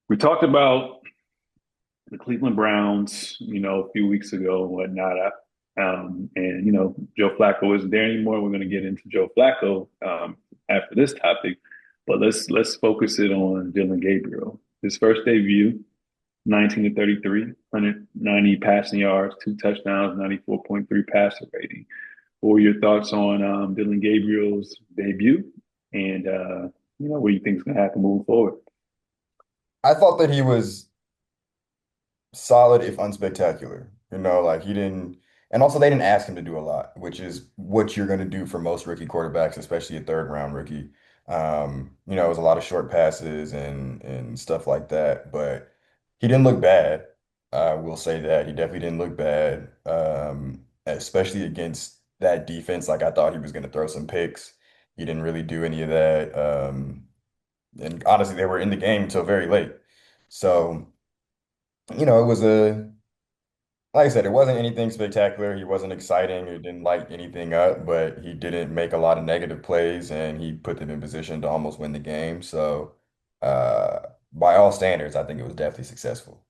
We talked about the Cleveland Browns, a few weeks ago and whatnot. And Joe Flacco isn't there anymore. We're going to get into Joe Flacco after this topic, but let's focus it on Dillon Gabriel. His first debut, 19 to 33, 190 passing yards, two touchdowns, 94.3 passer rating. What were your thoughts on Dillon Gabriel's debut, and what do you think is going to happen moving forward? I thought that he was solid if unspectacular. Like he didn't, and also they didn't ask him to do a lot, which is what you're going to do for most rookie quarterbacks, especially a third round rookie. It was a lot of short passes and stuff like that, but he didn't look bad. I will say that he definitely didn't look bad, especially against that defense. Like I thought he was going to throw some picks. He didn't really do any of that. And honestly, they were in the game until very late. So, it was like I said, it wasn't anything spectacular. He wasn't exciting. He didn't light anything up, but he didn't make a lot of negative plays and he put them in position to almost win the game. So, uh, by all standards, I think it was definitely successful.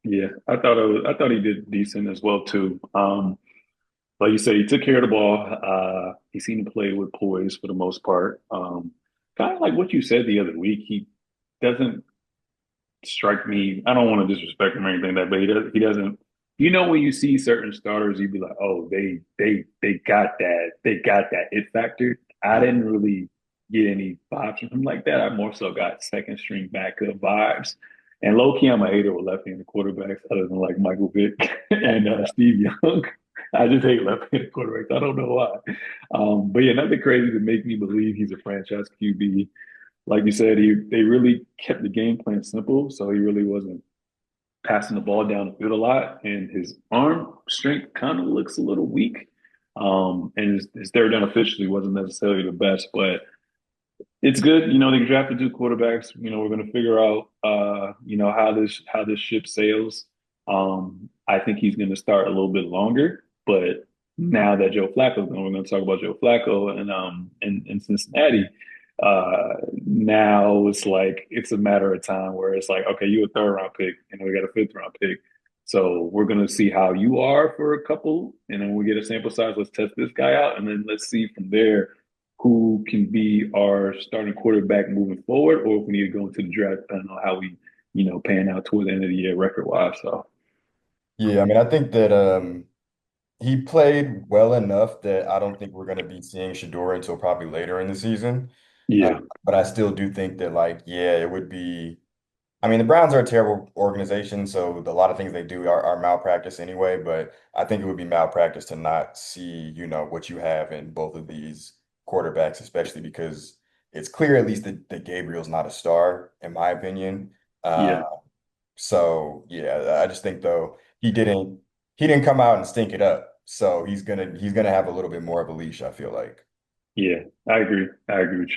Yeah, I thought he did decent as well too. Like you said, he took care of the ball. He seemed to play with poise for the most part. Kind of like what you said the other week. He doesn't strike me. I don't want to disrespect him or anything like that, but he doesn't. When you see certain starters, you'd be like, oh, they got that it factor. I Yeah. didn't really get any vibes from him like that. I more so got second string backup vibes. And low key, I'm a hater with left-handed quarterbacks, other than like Michael Vick and Steve Young. I just hate left-handed quarterbacks. I don't know why. But yeah, nothing crazy to make me believe he's a franchise QB. Like you said, they really kept the game plan simple, so he really wasn't passing the ball down the field a lot, and his arm strength kind of looks a little weak. And his third down officially wasn't necessarily the best, but it's good. They drafted two quarterbacks. We're going to figure out, how this ship sails. I think he's going to start a little bit longer, but now that Joe Flacco's gone, we're going to talk about Joe Flacco and in Cincinnati. Now it's a matter of time where it's like, okay, you a third round pick, and we got a fifth round pick. So we're gonna see how you are for a couple, and then when we get a sample size, let's test this guy out, and then let's see from there who can be our starting quarterback moving forward, or if we need to go into the draft, depending on how we, pan out toward the end of the year record wise. So Yeah, I mean, I think that he played well enough that I don't think we're going to be seeing Shador until probably later in the season. Uh, yeah, but I still do think that, like, yeah, it would be. I mean, the Browns are a terrible organization, so a lot of things they do are malpractice anyway. But I think it would be malpractice to not see, what you have in both of these quarterbacks, especially because it's clear at least that Gabriel's not a star, in my opinion. yeah, So yeah, I just think though he didn't come out and stink it up. So he's gonna have a little bit more of a leash, I feel like. yeah. I agree. I agree with you.